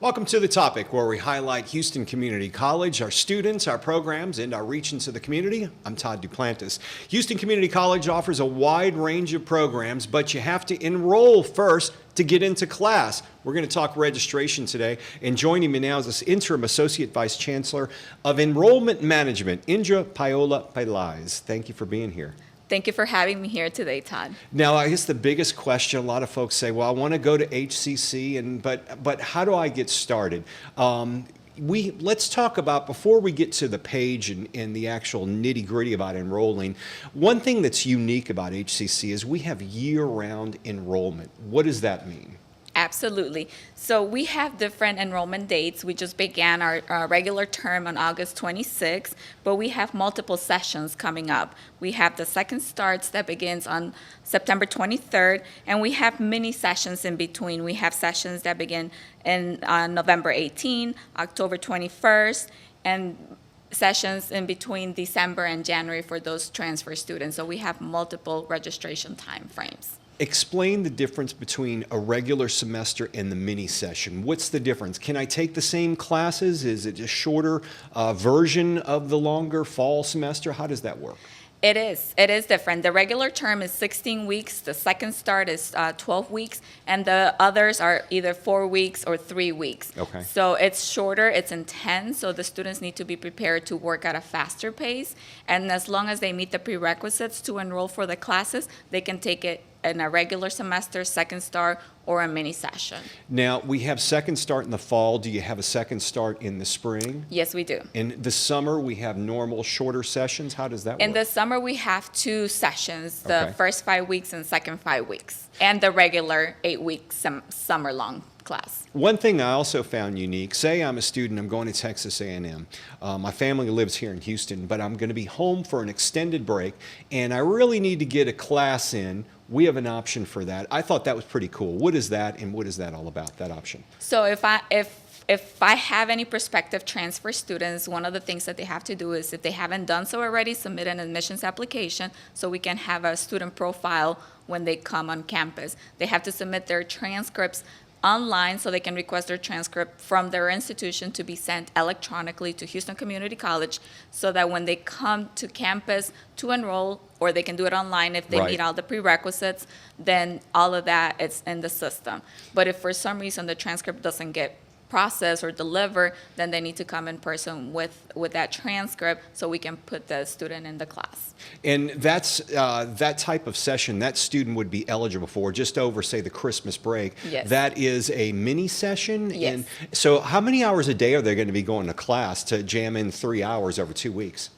Welcome to The Topic, where we highlight Houston Community College, our students, our programs, and our reach into the community. I'm Todd Duplantis. Houston Community College offers a wide range of programs, but you have to enroll first to get into class. We're going to talk registration today, and joining me now is this Interim Associate Vice Chancellor of Enrollment Management, Indra Paola Pelaez. Thank you for being here. Thank you for having me here today, Todd. Now, I guess the biggest question, a lot of folks say, well, I want to go to HCC, but how do I get started? Let's talk about, before we get to the page and the actual nitty-gritty about enrolling, one thing that's unique about HCC is we have year-round enrollment. What does that mean? Absolutely. So we have different enrollment dates. We just began our regular term on August 26th, but we have multiple sessions coming up. We have the second starts that begins on September 23rd, and we have mini sessions in between. We have sessions that begin on November 18, October 21st, and sessions in between December and January for those transfer students. So we have multiple registration time frames. Explain the difference between a regular semester and the mini session. What's the difference? Can I take the same classes? Is it a shorter version of the longer fall semester? How does that work? It is different. The regular term is 16 weeks, the second start is 12 weeks, and the others are either 4 weeks or 3 weeks. Okay. So it's shorter, it's intense, so the students need to be prepared to work at a faster pace, and as long as they meet the prerequisites to enroll for the classes, they can take it in a regular semester, second start, or a mini session. Now, we have second start in the fall. Do you have a second start in the spring? Yes, we do. In the summer, we have normal, shorter sessions. How does that work? In the summer, we have 2 sessions, the Okay. first 5 weeks and second 5 weeks, and the regular 8-week summer-long class. One thing I also found unique, say I'm a student, I'm going to Texas A&M. My family lives here in Houston, but I'm going to be home for an extended break, and I really need to get a class in. We have an option for that. I thought that was pretty cool. What is that, and what is that all about, that option? So if I have any prospective transfer students, one of the things that they have to do is, if they haven't done so already, submit an admissions application so we can have a student profile when they come on campus. They have to submit their transcripts online so they can request their transcript from their institution to be sent electronically to Houston Community College, so that when they come to campus to enroll, or they can do it online if they Right. meet all the prerequisites, then all of that is in the system. But if for some reason the transcript doesn't get processed or delivered, then they need to come in person with that transcript so we can put the student in the class. And that's that type of session that student would be eligible for just over, say, the Christmas break. Yes. That is a mini session? Yes. And so how many hours a day are they going to be going to class to jam in 3 hours over 2 weeks?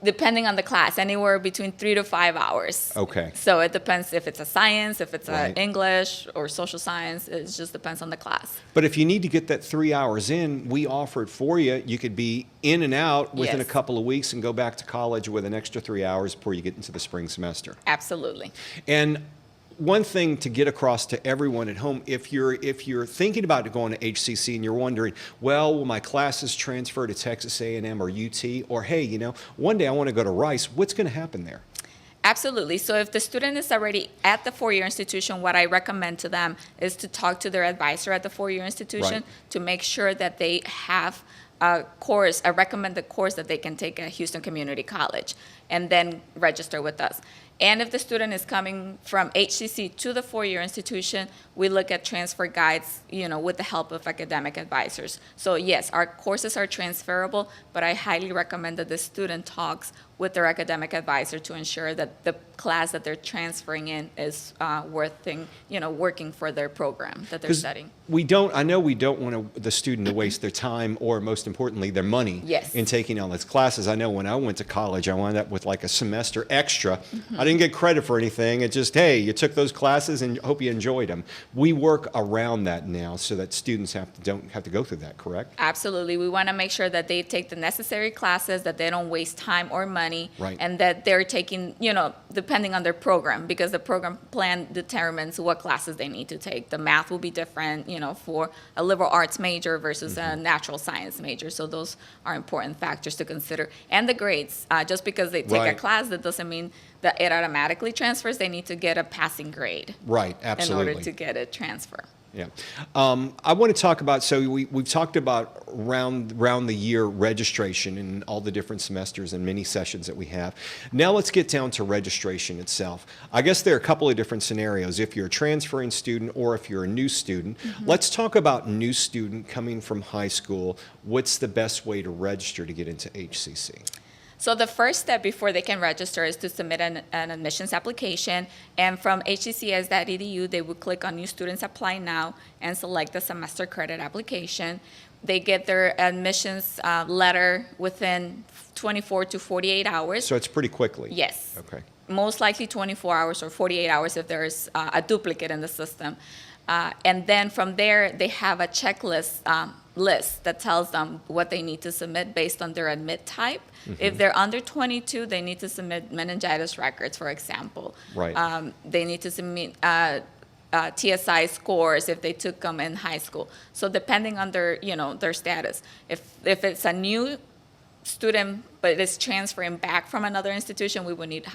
Depending on the class, anywhere between 3 to 5 hours. Okay. So it depends if it's a science, if it's Right. a English or social science. It just depends on the class. But if you need to get that 3 hours in, we offer it for you. You could be in and out within a Yes. couple of weeks and go back to college with an extra 3 hours before you get into the spring semester. Absolutely. And one thing to get across to everyone at home, if you're thinking about going to HCC and you're wondering, well, will my classes transfer to Texas A&M or UT? Or, hey, one day I want to go to Rice, what's going to happen there? Absolutely. So if the student is already at the four-year institution, what I recommend to them is to talk to their advisor at the four-year institution Right. to make sure that they have a recommended course that they can take at Houston Community College, and then register with us. And if the student is coming from HCC to the four-year institution, we look at transfer guides, with the help of academic advisors. So yes, our courses are transferable, but I highly recommend that the student talks with their academic advisor to ensure that the class that they're transferring in is working for their program that they're 'Cause studying. I know we don't want the student to waste their time, or most importantly, their money Yes. in taking all these classes. I know when I went to college, I wound up with like a semester extra. Mm-hmm. I didn't get credit for anything. It just, hey, you took those classes and hope you enjoyed them. We work around that now so that students don't have to go through that, correct? Absolutely. We want to make sure that they take the necessary classes, that they don't waste time or money, Right. and that they're taking, depending on their program, because the program plan determines what classes they need to take. The math will be different, for a liberal arts major versus a natural science major. So those are important factors to consider. And the grades. Just because they take a Right. class, that doesn't mean that it automatically transfers. They need to get a passing grade Right, absolutely. in order to get it transfer. Yeah. I want to talk about, so we've talked about round the year registration and all the different semesters and mini sessions that we have. Now let's get down to registration itself. I guess there are a couple of different scenarios if you're a transferring student or if you're a new student. Let's talk about new student coming from high school. What's the best way to register to get into HCC? So the first step before they can register is to submit an admissions application. And from hccs.edu, they would click on New Students Apply Now and select the semester credit application. They get their admissions letter within 24 to 48 hours. So it's pretty quickly? Yes. Okay. Most likely 24 hours or 48 hours if there's a duplicate in the system. And then from there, they have a checklist list that tells them what they need to submit based on their admit type. If they're under 22, they need to submit meningitis records, for example. Right. They need to submit TSI scores if they took them in high school. So depending on their, their status. If it's a new student but is transferring back from another institution, we would need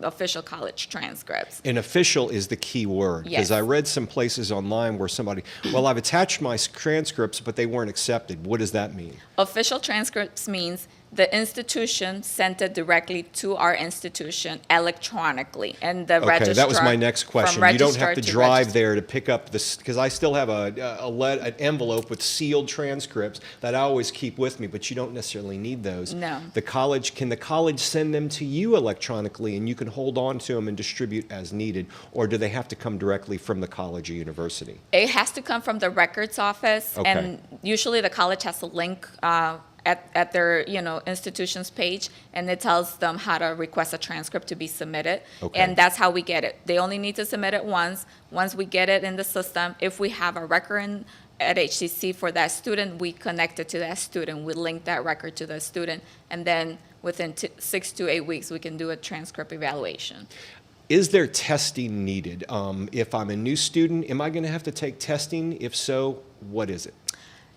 official college transcripts. And official is the key word. Because Yes. I read some places online where somebody, well, I've attached my transcripts, but they weren't accepted. What does that mean? Official transcripts means the institution sent it directly to our institution electronically, and the registrar. Okay, that was my next question. from You don't have registrar to drive register. there to pick up this, because I still have an envelope with sealed transcripts that I always keep with me, but you don't necessarily need those. No. Can the college send them to you electronically and you can hold on to them and distribute as needed, or do they have to come directly from the college or university? It has to come from the records office, Okay. and usually the college has a link at their institution's page, and it tells them how to request a transcript to be submitted. Okay. And that's how we get it. They only need to submit it once. Once we get it in the system, if we have a record at HCC for that student, we connect it to that student. We link that record to the student, and then within 6 to 8 weeks, we can do a transcript evaluation. Is there testing needed? If I'm a new student, am I going to have to take testing? If so, what is it?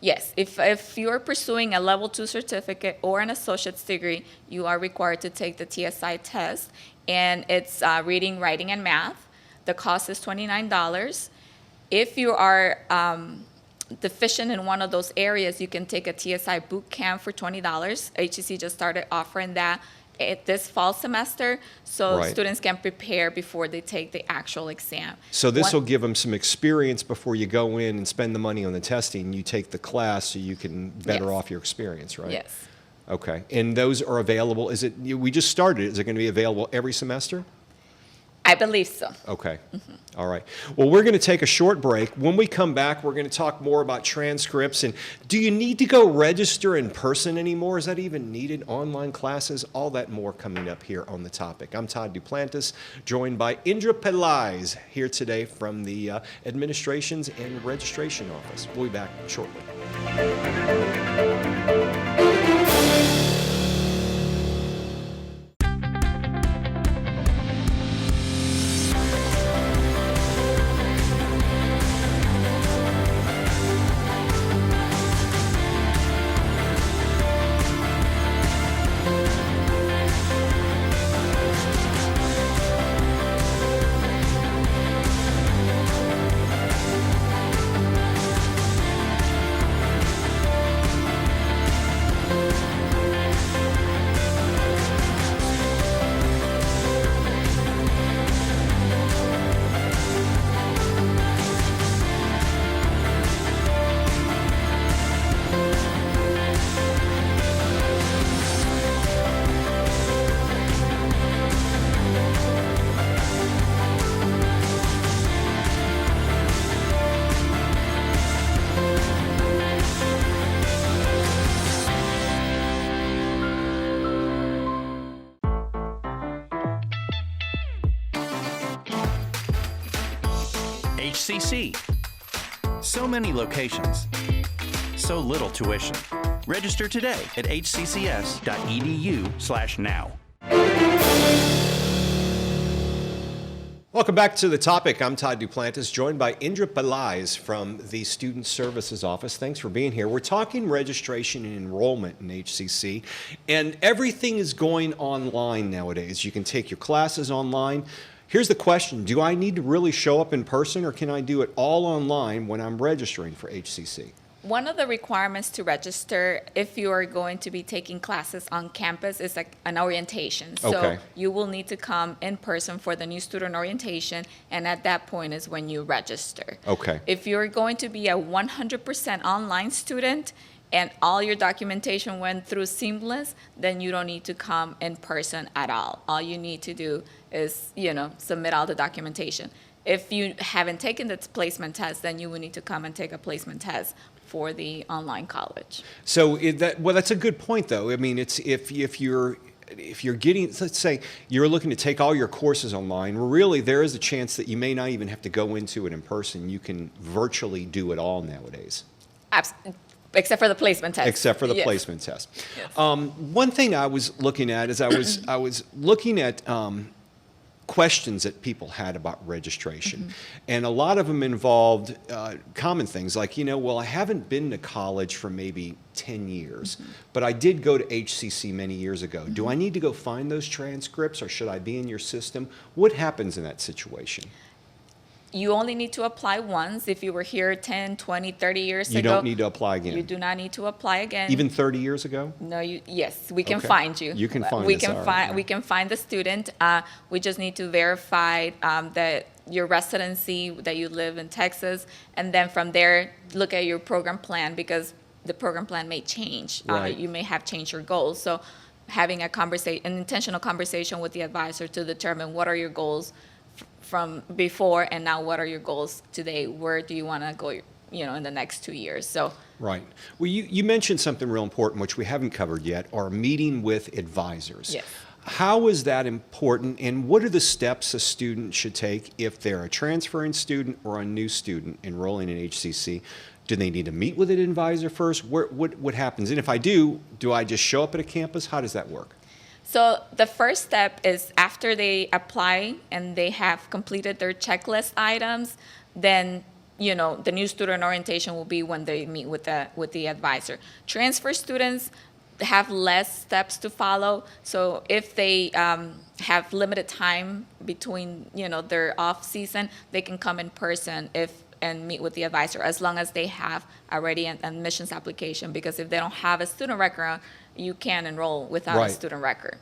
Yes, if you're pursuing a level 2 certificate or an associate's degree, you are required to take the TSI test, and it's reading, writing, and math. The cost is $29. If you are deficient in one of those areas, you can take a TSI boot camp for $20. HCC just started offering that this fall semester, so Right. students can prepare before they take the actual exam. So this will give them some experience before you go in and spend the money on the testing. You take the class so you can better Yes. off your experience, right? Yes. Okay. And those are available, we just started, is it going to be available every semester? I believe so. Okay. All right. Well, we're going to take a short break. When we come back, we're going to talk more about transcripts. And do you need to go register in person anymore? Is that even needed? Online classes? All that more coming up here on the topic. I'm Todd Duplantis, joined by Indra Pelaez here today from the Administrations and Registration Office. We'll be back shortly. HCC. So many locations. So little tuition. Register today at hccs.edu/now. Welcome back to the topic. I'm Todd Duplantis, joined by Indra Pelaez from the Student Services Office. Thanks for being here. We're talking registration and enrollment in HCC, and everything is going online nowadays. You can take your classes online. Here's the question. Do I need to really show up in person, or can I do it all online when I'm registering for HCC? One of the requirements to register if you are going to be taking classes on campus is like an orientation. So Okay. you will need to come in person for the new student orientation, and at that point is when you register. Okay. If you're going to be a 100% online student and all your documentation went through seamless, then you don't need to come in person at all. All you need to do is, submit all the documentation. If you haven't taken the placement test, then you will need to come and take a placement test for the online college. So that's a good point, though. I mean, it's if you're getting, let's say you're looking to take all your courses online, well, really there is a chance that you may not even have to go into it in person. You can virtually do it all nowadays. Except for the placement test. Except for the Yes. placement test. Yes. One thing I was looking at is I was looking at questions that people had about registration. And a lot of them involved common things like, well, I haven't been to college for maybe 10 years, but I did go to HCC many years ago. Do I need to go find those transcripts, or should I be in your system? What happens in that situation? You only need to apply once. If you were here 10, 20, 30 years You ago. don't need to apply again. You do not need to apply again. Even 30 years ago? No, yes, we can Okay. find you. You can find we us, can all right, find yeah. we can find the student. We just need to verify that your residency, that you live in Texas, and then from there look at your program plan, because the program plan may change. Right. You may have changed your goals. So having an intentional conversation with the advisor to determine what are your goals from before, and now what are your goals today? Where do you want to go, in the next 2 years? So. Right. Well, you mentioned something real important, which we haven't covered yet, or meeting with advisors. Yes. How is that important, and what are the steps a student should take if they're a transferring student or a new student enrolling in HCC? Do they need to meet with an advisor first? What happens? And if I do I just show up at a campus? How does that work? So the first step is after they apply and they have completed their checklist items, then the new student orientation will be when they meet with the advisor. Transfer students have less steps to follow. So if they have limited time between their off season, they can come in person and meet with the advisor, as long as they have already an admissions application. Because if they don't have a student record, you can't enroll without Right. a student record.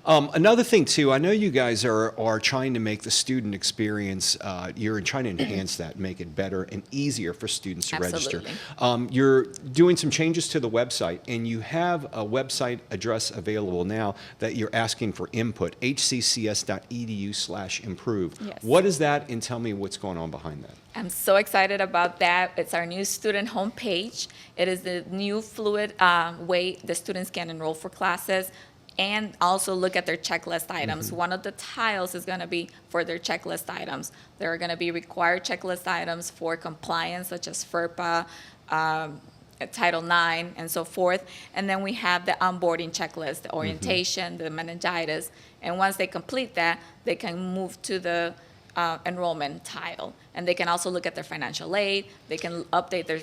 Another thing, too, I know you guys are trying to make the student experience, you're trying to enhance that, make it better and easier for students to register. Absolutely. You're doing some changes to the website, and you have a website address available now that you're asking for input, hccs.edu/improve. Yes. What is that, and tell me what's going on behind that? I'm so excited about that. It's our new student homepage. It is the new fluid way the students can enroll for classes and also look at their checklist items. One of the tiles is going to be for their checklist items. There are going to be required checklist items for compliance, such as FERPA, Title IX, and so forth. And then we have the onboarding checklist, the orientation, the meningitis. And once they complete that, they can move to the enrollment tile. And they can also look at their financial aid. They can update their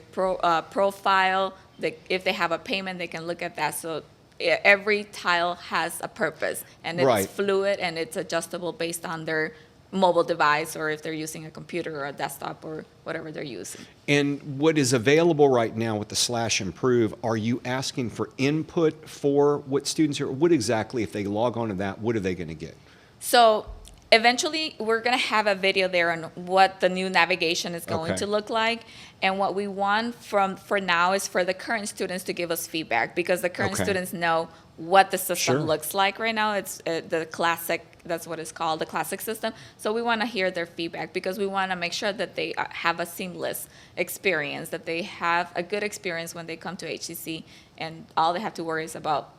profile. If they have a payment, they can look at that. So every tile has a purpose, and it's Right. fluid, and it's adjustable based on their mobile device, or if they're using a computer or a desktop or whatever they're using. And what is available right now with the /improve, are you asking for input for what students are, what exactly, if they log on to that, what are they going to get? So eventually, we're going to have a video there on what the new navigation is going Okay. to look like. And what we want for now is for the current students to give us feedback, because the current Okay. students know what the system Sure. looks like right now. It's the classic, that's what it's called, the classic system. So we want to hear their feedback, because we want to make sure that they have a seamless experience, that they have a good experience when they come to HCC, and all they have to worry is about,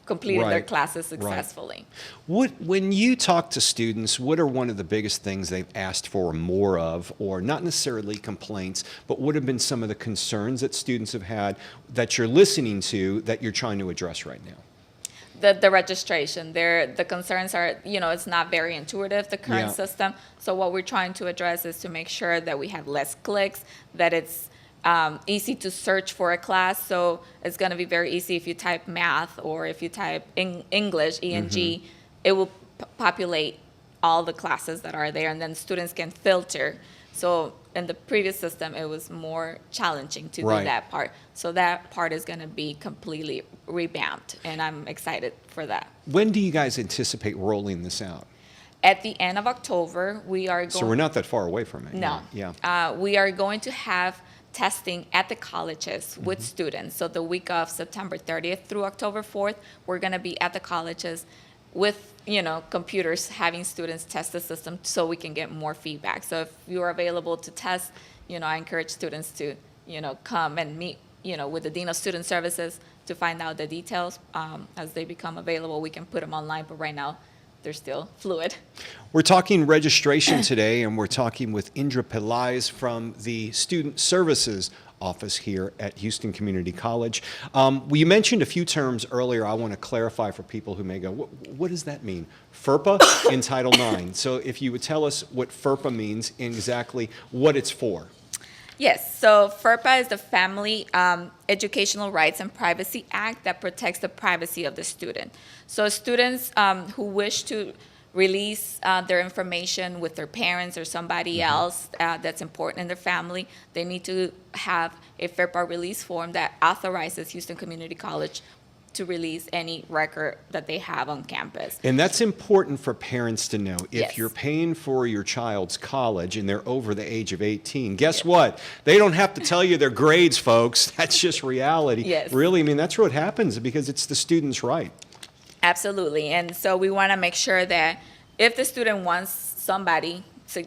completing their Right. classes successfully. When you talk to students, what are one of the biggest things they've asked for more of, or not necessarily complaints, but what have been some of the concerns that students have had that you're listening to that you're trying to address right now? The registration, the concerns are, it's not very intuitive, the current Yeah. system. So what we're trying to address is to make sure that we have less clicks, that it's easy to search for a class. So it's going to be very easy if you type math, or if you type English, ENG, it will populate all the classes that are there, and then students can filter. So in the previous system, it was more challenging to Right. do that part. So that part is going to be completely revamped, and I'm excited for that. When do you guys anticipate rolling this out? At the end of October, we are going. So we're not that far away from it. No. Yeah. We are going to have testing at the colleges with students. So the week of September 30th through October 4th, we're going to be at the colleges with, computers, having students test the system so we can get more feedback. So if you are available to test, I encourage students to, come and meet, with the Dean of Student Services to find out the details. As they become available, we can put them online, but right now, they're still fluid. We're talking registration today, and we're talking with Indra Pelaez from the Student Services Office here at Houston Community College. You mentioned a few terms earlier I want to clarify for people who may go, what does that mean? FERPA in Title IX. So if you would tell us what FERPA means and exactly what it's for. Yes, so FERPA is the Family Educational Rights and Privacy Act that protects the privacy of the student. So students who wish to release their information with their parents or somebody else that's important in their family, they need to have a FERPA release form that authorizes Houston Community College to release any record that they have on campus. And that's important for parents to know. If Yes. you're paying for your child's college and they're over the age of 18, guess what? They don't have to tell you their grades, folks. That's just reality. Yes. Really, I mean, that's what happens because it's the student's right. Absolutely, and so we want to make sure that if the student wants somebody to,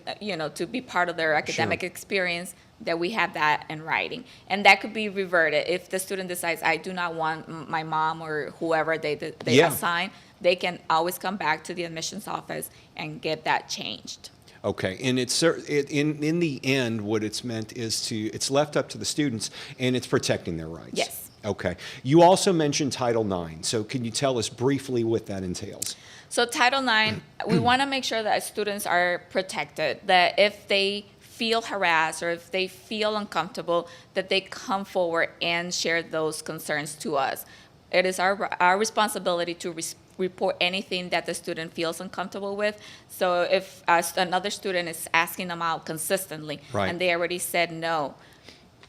to be part of their academic experience, that we have that in writing. And that could be reverted. If the student decides, I do not want my mom or whoever they assign, they can always come back to the admissions office and get that changed. Okay, and in the end, what it's meant is it's left up to the students, and it's protecting their rights. Yes. Okay. You also mentioned Title IX, so can you tell us briefly what that entails? So Title IX, we want to make sure that students are protected, that if they feel harassed or if they feel uncomfortable, that they come forward and share those concerns to us. It is our responsibility to report anything that the student feels uncomfortable with. So if another student is asking them out consistently and they already said no,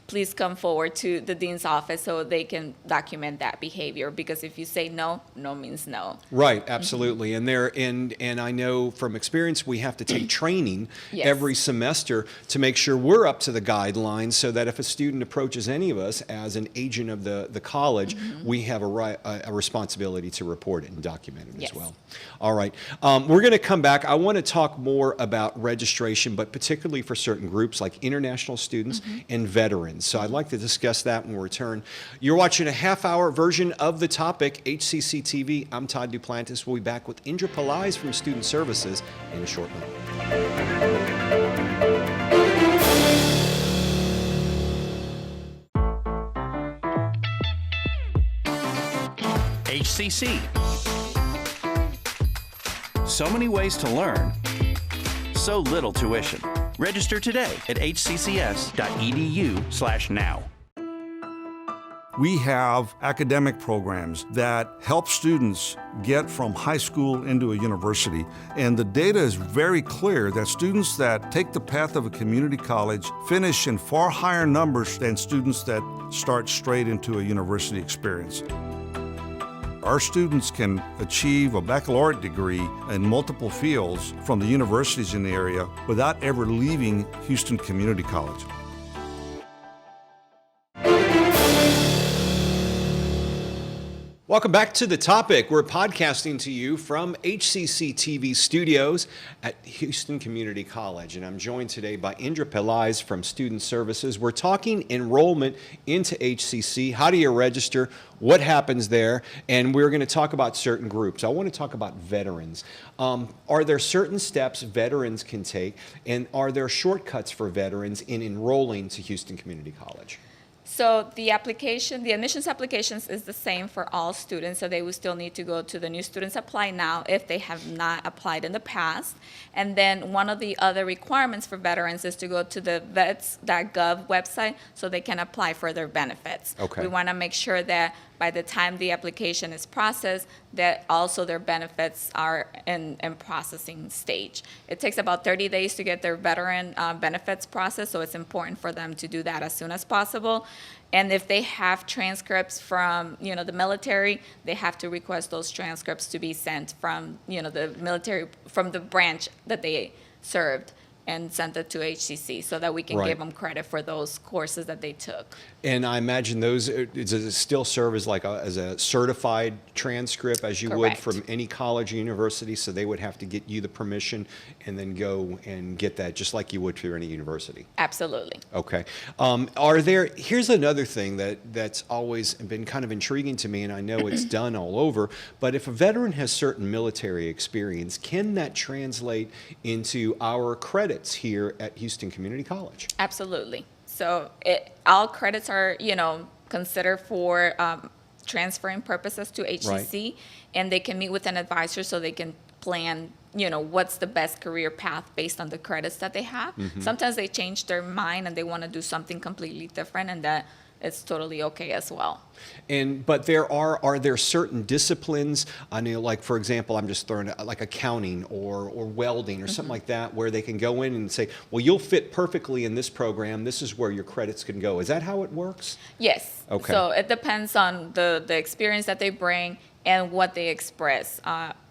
please come forward to the dean's office so they can document that behavior. Because if you say no, no means no. Right, absolutely. And and I know from experience we have to take training Yes. every semester to make sure we're up to the guidelines so that if a student approaches any of us as an agent of the college, we have a responsibility to report it and document it Yes. as well. All right. We're going to come back. I want to talk more about registration, but particularly for certain groups like international students and veterans. So I'd like to discuss that when we return. You're watching a half-hour version of The Topic, HCCTV. I'm Todd Duplantis. We'll be back with Indra Pelaez from Student Services in a short moment. HCC. So many ways to learn, so little tuition. Register today at hccs.edu/now. We have academic programs that help students get from high school into a university. And the data is very clear that students that take the path of a community college finish in far higher numbers than students that start straight into a university experience. Our students can achieve a baccalaureate degree in multiple fields from the universities in the area without ever leaving Houston Community College. Welcome back to The Topic. We're podcasting to you from HCCTV studios at Houston Community College, and I'm joined today by Indra Pelaez from Student Services. We're talking enrollment into HCC. How do you register? What happens there? And we're going to talk about certain groups. I want to talk about veterans. Are there certain steps veterans can take, and are there shortcuts for veterans in enrolling to Houston Community College? So the admissions applications is the same for all students, so they will still need to go to the New Students Apply Now if they have not applied in the past. And then one of the other requirements for veterans is to go to the vets.gov website so they can apply for their benefits. Okay. We want to make sure that by the time the application is processed, that also their benefits are in processing stage. It takes about 30 days to get their veteran benefits processed, so it's important for them to do that as soon as possible. And if they have transcripts from, the military, they have to request those transcripts to be sent from, the military, from the branch that they served, and sent it to HCC so that we can Right. give them credit for those courses that they took. And I imagine does it still serve as as a certified transcript as you would Correct. from any college or university? So they would have to get you the permission and then go and get that just like you would for any university. Absolutely. Okay. Here's another thing that's always been kind of intriguing to me, and I know it's done all over, but if a veteran has certain military experience, can that translate into our credits here at Houston Community College? Absolutely. So all credits are, considered for transferring purposes to HCC, and they can meet with an advisor so they can plan, what's the best career path based on the credits that they have. Sometimes they change their mind and they want to do something completely different, and that it's totally okay as well. But are there certain disciplines, I know, like, for example, I'm just throwing like accounting or welding or something like that, where they can go in and say, well, you'll fit perfectly in this program, this is where your credits can go. Is that how it works? Yes. Okay. So it depends on the experience that they bring and what they express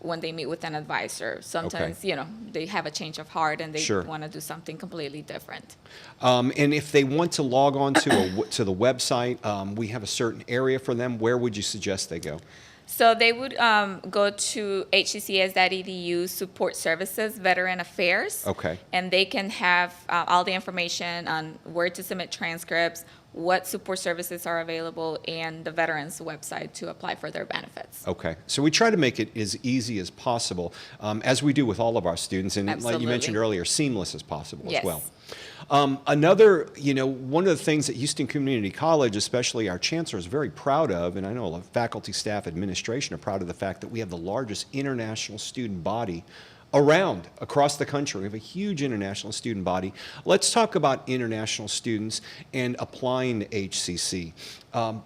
when they meet with an advisor. Sometimes, they have a change of heart and they Sure. want to do something completely different. And if they want to log on to the website, we have a certain area for them. Where would you suggest they go? So they would go to hccs.edu support services, veteran affairs. Okay. And they can have all the information on where to submit transcripts, what support services are available, and the veterans website to apply for their benefits. Okay, so we try to make it as easy as possible, as we do with all of our students, and like you Absolutely. mentioned earlier, seamless as possible as Yes. well. One of the things that Houston Community College, especially our Chancellor, is very proud of, and I know a lot of faculty, staff, administration are proud of the fact that we have the largest international student body across the country. We have a huge international student body. Let's talk about international students and applying to HCC.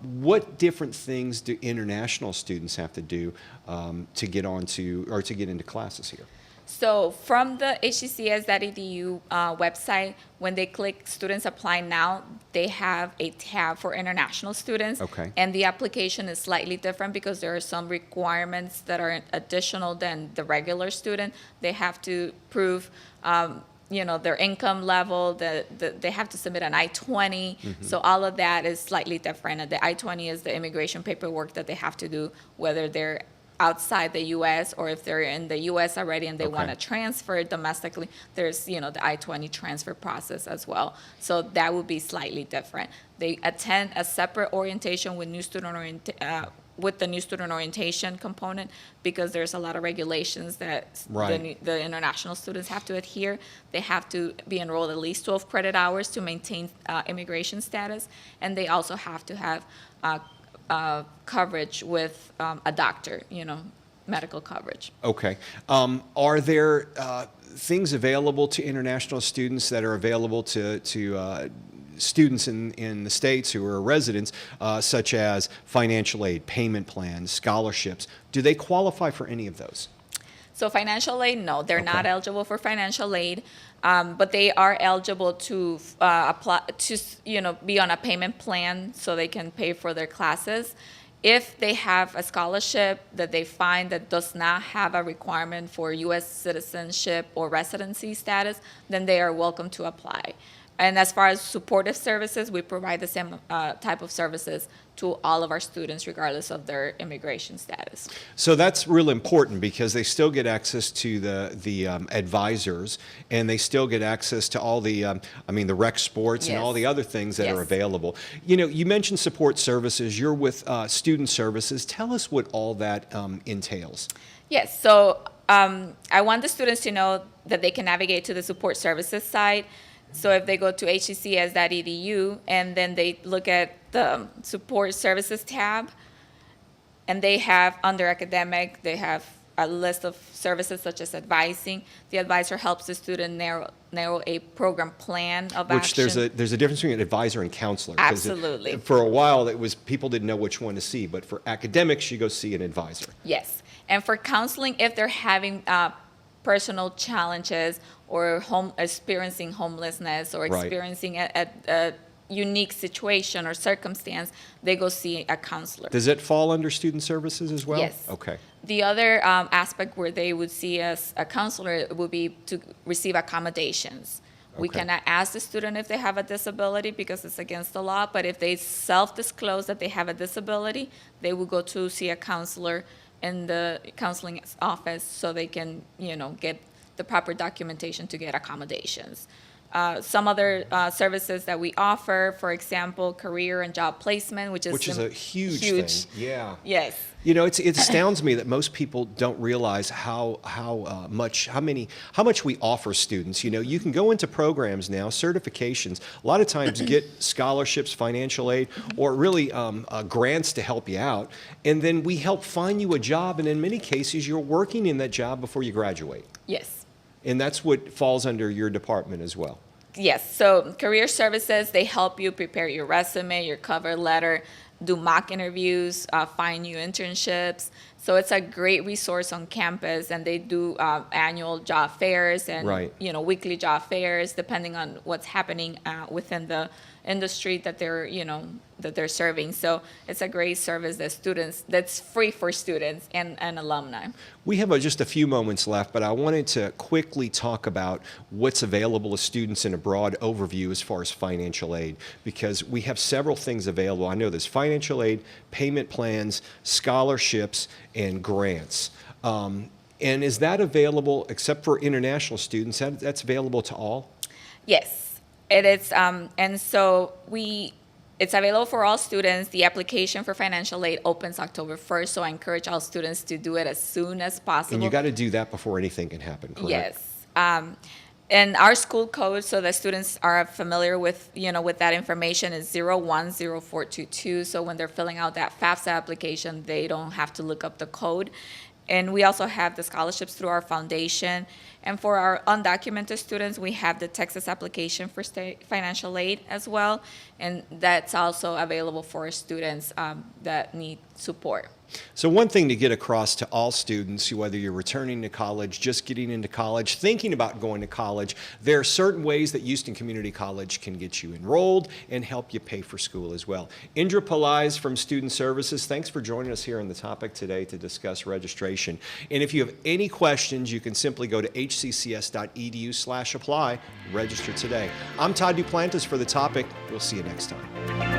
What different things do international students have to do to get into classes here? So from the hccs.edu website, when they click Students Apply Now, they have a tab for international students. Okay. And the application is slightly different because there are some requirements that are additional than the regular student. They have to prove their income level, they have to submit an I-20. So all of that is slightly different. And the I-20 is the immigration paperwork that they have to do, whether they're outside the U.S. or if they're in the U.S. already and they want to transfer domestically, there's, the I-20 transfer process as well. So that would be slightly different. They attend a separate orientation with the new student orientation component because there's a lot of regulations that Right. the international students have to adhere. They have to be enrolled at least 12 credit hours to maintain immigration status, and they also have to have coverage with a doctor, medical coverage. Okay. Are there things available to international students that are available to students in the States who are residents, such as financial aid, payment plans, scholarships? Do they qualify for any of those? So financial aid, no, they're Okay. not eligible for financial aid, but they are eligible to apply to be on a payment plan so they can pay for their classes. If they have a scholarship that they find that does not have a requirement for U.S. citizenship or residency status, then they are welcome to apply. And as far as supportive services, we provide the same type of services to all of our students, regardless of their immigration status. So that's real important because they still get access to the advisors, and they still get access to all the the rec sports and Yes. all the other things that are Yes. available. You mentioned support services. You're with student services. Tell us what all that entails. Yes, so I want the students to know that they can navigate to the support services site. So if they go to hccs.edu and then they look at the support services tab, and they have under academic, they have a list of services such as advising. The advisor helps the student narrow a program plan of Which action. there's a difference between an advisor and counselor. 'Cause Absolutely. for a while, it was people didn't know which one to see, but for academics, you go see an advisor. Yes. And for counseling, if they're having personal challenges or experiencing homelessness or Right. experiencing a unique situation or circumstance, they go see a counselor. Does it fall under student services as well? Yes. Okay. The other aspect where they would see as a counselor would be to receive accommodations. We Okay. cannot ask the student if they have a disability because it's against the law, but if they self-disclose that they have a disability, they will go to see a counselor in the counseling office so they can, get the proper documentation to get accommodations. Some other services that we offer, for example, career and job placement, which is a huge thing. Yeah. Yes. It astounds me that most people don't realize how much we offer students. You can go into programs now, certifications, a lot of times get scholarships, financial aid, or really grants to help you out, and then we help find you a job, and in many cases, you're working in that job before you graduate. Yes. And that's what falls under your department as well. Yes, so career services, they help you prepare your resume, your cover letter, do mock interviews, find new internships. So it's a great resource on campus, and they do annual job fairs and Right. Weekly job fairs, depending on what's happening within the industry that they're serving. So it's a great service that's free for students and alumni. We have just a few moments left, but I wanted to quickly talk about what's available to students in a broad overview as far as financial aid, because we have several things available. I know there's financial aid, payment plans, scholarships, and grants. And is that available, except for international students, that's available to all? Yes, it is, and so it's available for all students. The application for financial aid opens October 1st, so I encourage all students to do it as soon as possible. And you got to do that before anything can happen, correct? Yes. And our school code, so that students are familiar with, with that information, is 010422. So when they're filling out that FAFSA application, they don't have to look up the code. And we also have the scholarships through our foundation. And for our undocumented students, we have the Texas application for state financial aid as well. And that's also available for students that need support. So one thing to get across to all students, whether you're returning to college, just getting into college, thinking about going to college, there are certain ways that Houston Community College can get you enrolled and help you pay for school as well. Indra Pelaez from Student Services, thanks for joining us here on the topic today to discuss registration. And if you have any questions, you can simply go to hccs.edu/apply, register today. I'm Todd Duplantis for the topic. We'll see you next time.